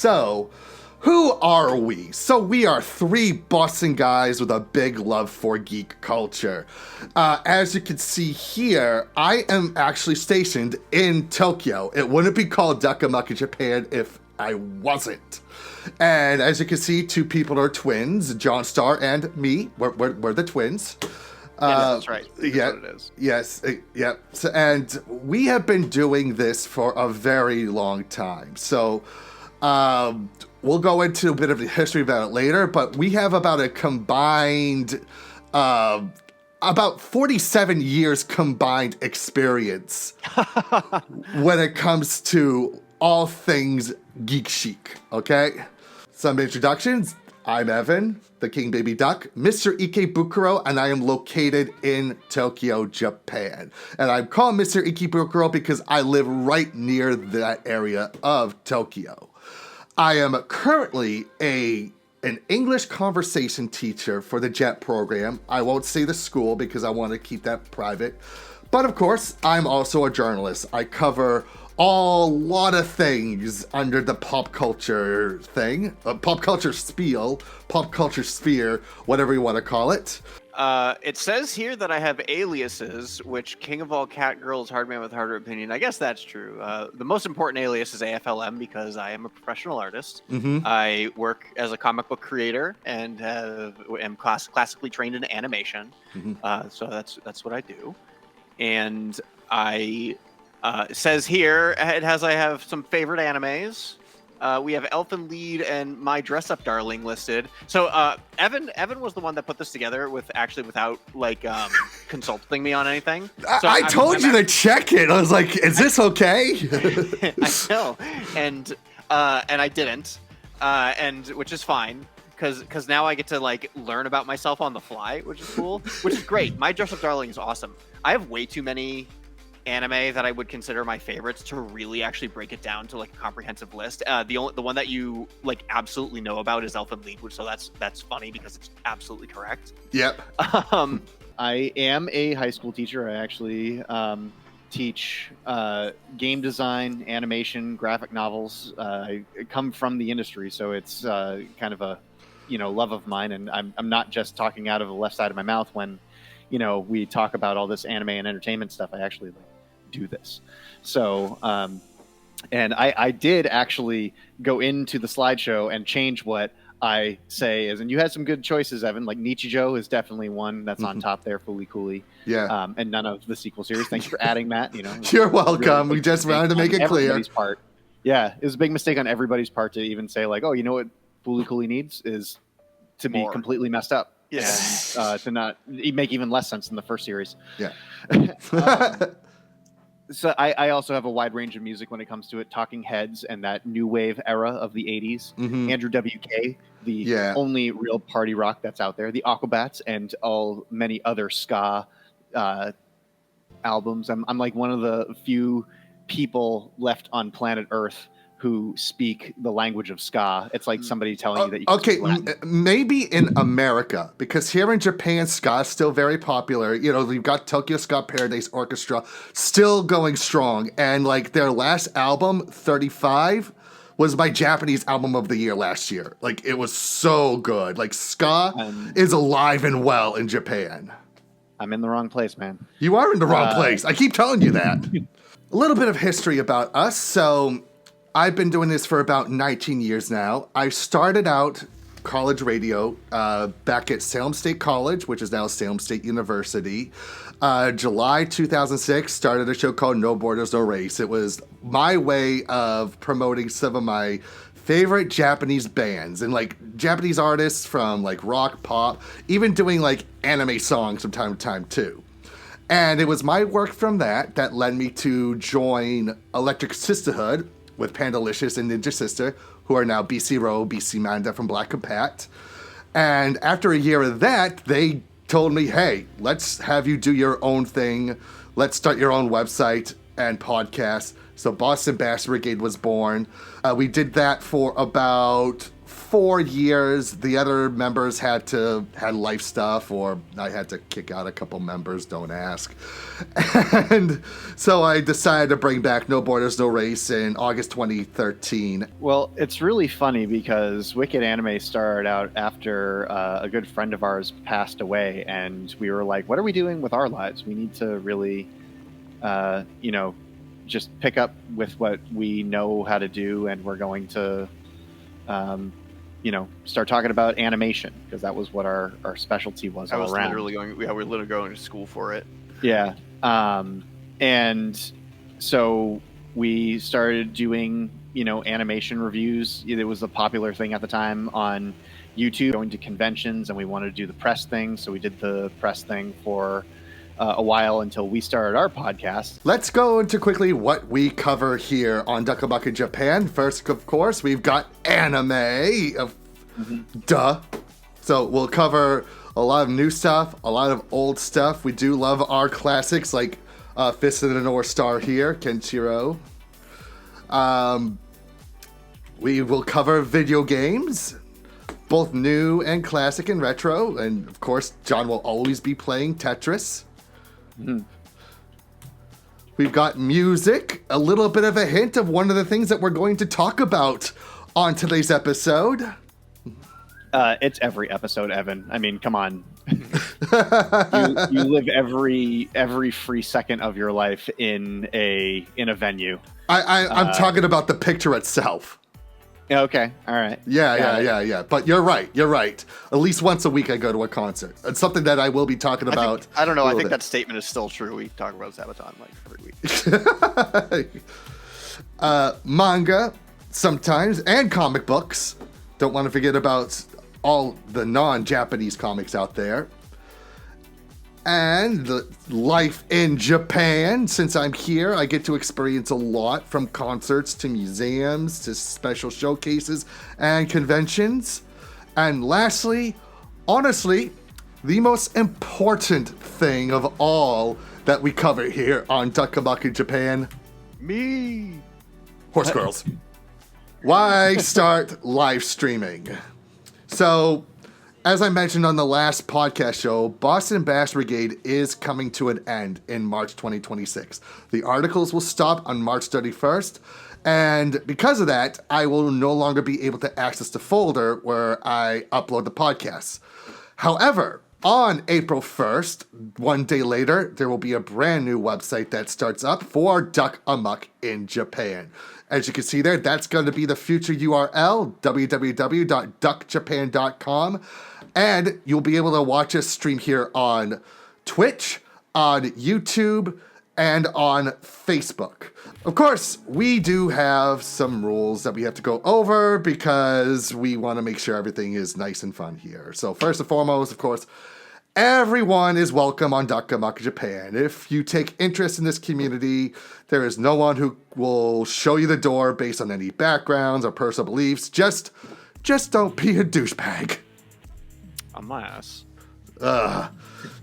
So, who are we? So we are three Boston guys with a big love for geek culture. As you can see here, I am actually stationed in Tokyo. It wouldn't be called Duck Amuck in Japan if I wasn't. And as you can see, two people are twins, JonStar and me. We're the twins. That's right. Yeah, what it is. Yes, yeah. So, and we have been doing this for a very long time. So we'll go into a bit of the history about it later, but we have about a combined, about 47 years combined experience when it comes to all things geek chic, okay? Some introductions. I'm Evan, the King Baby Duck, Mr. Ikebukuro, and I am located in Tokyo, Japan. And I'm called Mr. Ikebukuro because I live right near that area of Tokyo. I am currently an English conversation teacher for the JET program. I won't say the school because I want to keep that private. But of course, I'm also a journalist. I cover a lot of things under the pop culture thing, pop culture spiel, pop culture sphere, whatever you want to call it. It says here that I have aliases, which King of All Cat Girls, Hard Man with Harder Opinion. I guess that's true. The most important alias is AFLM because I am a professional artist. Mm-hmm. I work as a comic book creator and am classically trained in animation. Mm-hmm. So that's what I do. And it says here, I have some favorite animes. We have Elfen Lied and My Dress Up Darling listed. So Evan was the one that put this together without consulting me on anything. So I told you to check it. I was like, is this okay? I know. And I didn't. And which is fine. Because now I get to learn about myself on the fly, which is cool, which is great. My Dress Up Darling is awesome. I have way too many anime that I would consider my favorites to really actually break it down to a comprehensive list. The one that you absolutely know about is Elfen Lied, so that's funny because it's absolutely correct. Yep. I am a high school teacher. I actually teach game design, animation, graphic novels. I come from the industry, so it's kind of a love of mine, and I'm not just talking out of the left side of my mouth when we talk about all this anime and entertainment stuff. I actually do this. So and I did actually go into the slideshow and change what I say and you had some good choices, Evan. Nichijou is definitely one that's on top there, Fooly Cooly. Yeah. And none of the sequel series. Thanks for adding that. You're welcome. We just wanted to make it clear. Part. Yeah, it was a big mistake on everybody's part to even say what Fooly Cooly needs is to be completely messed up. Yes. And to not make even less sense than the first series. Yeah. So I also have a wide range of music when it comes to it. Talking Heads and that new wave era of the 80s. Mm-hmm. Andrew WK, the only real party rock that's out there. The Aquabats and many other ska albums. I'm like one of the few people left on planet Earth who speak the language of ska. It's like somebody telling you that you can speak Latin. Maybe in America, because here in Japan, ska is still very popular. You've got Tokyo Ska Paradise Orchestra still going strong. And their last album, 35, was my Japanese album of the year last year. It was so good. Ska is alive and well in Japan. I'm in the wrong place, man. You are in the wrong place. I keep telling you that. A little bit of history about us. So I've been doing this for about 19 years now. I started out college radio back at Salem State College, which is now Salem State University. July 2006, started a show called No Borders, No Race. It was my way of promoting some of my favorite Japanese bands and Japanese artists from rock, pop, even doing anime songs from time to time too. And it was my work from that led me to join Electric Sisterhood with Pandalicious and Ninja Sister, who are now BC Ro, BC Manda from Black Compact. And after a year of that, they told me, hey, let's have you do your own thing. Let's start your own website and podcast. So Boston Bass Brigade was born. We did that for about 4 years, the other members had life stuff, or I had to kick out a couple members, don't ask. And so I decided to bring back No Borders, No Race in August 2013. Well, it's really funny because Wicked Anime started out after a good friend of ours passed away, and we were like, what are we doing with our lives? We need to really, just pick up with what we know how to do, and we're going to start talking about animation, because that was what our specialty was all around. We're literally going to school for it. Yeah. And so we started doing, animation reviews. It was a popular thing at the time on YouTube, going to conventions, and we wanted to do the press thing. So we did the press thing for a while until we started our podcast. Let's go into quickly what we cover here on Duck Amuck in Japan. First, of course, we've got anime. Duh. So we'll cover a lot of new stuff, a lot of old stuff. We do love our classics like Fist of the North Star here, Kenshiro. We will cover video games, both new and classic and retro. And of course, John will always be playing Tetris. We've got music, a little bit of a hint of one of the things that we're going to talk about on today's episode. It's every episode, Evan. I mean, come on. you live every free second of your life in a venue. I'm talking about the picture itself. Okay, all right. Yeah. But you're right. At least once a week I go to a concert. It's something that I will be talking about. I don't know. I think that statement is still true. We talk about Sabaton like every week. Manga, sometimes, and comic books. Don't want to forget about all the non-Japanese comics out there. And the life in Japan. Since I'm here, I get to experience a lot, from concerts to museums to special showcases and conventions. And lastly, honestly, the most important thing of all that we cover here on Duck Amuck in Japan. Me. Horse girls. Why start live streaming? So, as I mentioned on the last podcast show, Boston Bash Brigade is coming to an end in March 2026. The articles will stop on March 31st, and because of that, I will no longer be able to access the folder where I upload the podcasts. However, on April 1st, one day later, there will be a brand new website that starts up for Duck Amuck in Japan. As you can see there, that's going to be the future URL, www.duckjapan.com. And you'll be able to watch us stream here on Twitch, on YouTube, and on Facebook. Of course, we do have some rules that we have to go over because we want to make sure everything is nice and fun here. So first and foremost, of course, everyone is welcome on Duck Amuck Japan. If you take interest in this community, there is no one who will show you the door based on any backgrounds or personal beliefs. Just don't be a douchebag. Unless.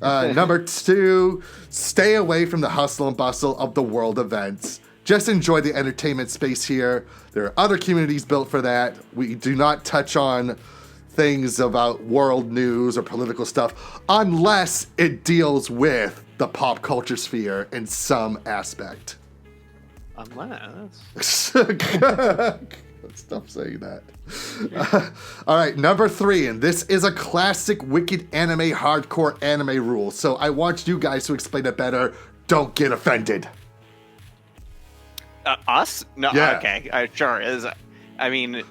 Number 2, stay away from the hustle and bustle of the world events. Just enjoy the entertainment space here. There are other communities built for that. We do not touch on things about world news or political stuff unless it deals with the pop culture sphere in some aspect. Unless. Stop saying that. All right, number 3, and this is a classic Wicked Anime hardcore anime rule, so I want you guys to explain it better. Don't get offended. Us? No. Yeah. Okay. Sure. I mean,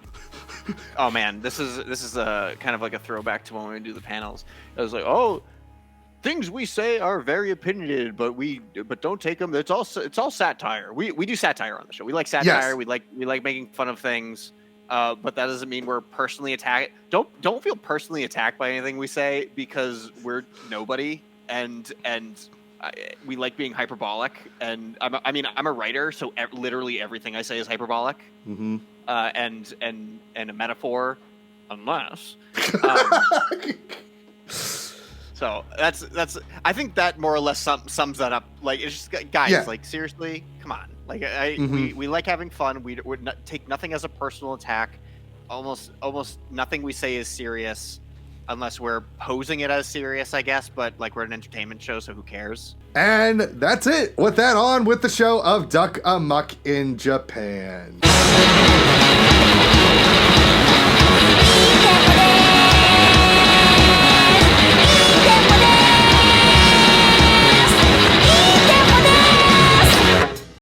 oh man, this is a kind of like a throwback to when we do the panels. It was like, oh, things we say are very opinionated, but don't take them. It's all satire. We do satire on the show. We like satire. Yes. We like making fun of things. But that doesn't mean we're personally attacked. Don't feel personally attacked by anything we say, because we're nobody, and we like being hyperbolic. And I'm a writer, so literally everything I say is hyperbolic. Mm-hmm. And a metaphor, unless. So that's. I think that more or less sums that up. Like, it's just, guys, like, seriously, come on. Like, we like having fun. We would take nothing as a personal attack. almost nothing we say is serious unless we're posing it as serious, I guess, but like we're an entertainment show, so who cares? And that's it. With that, on with the show of Duck Amuck in Japan.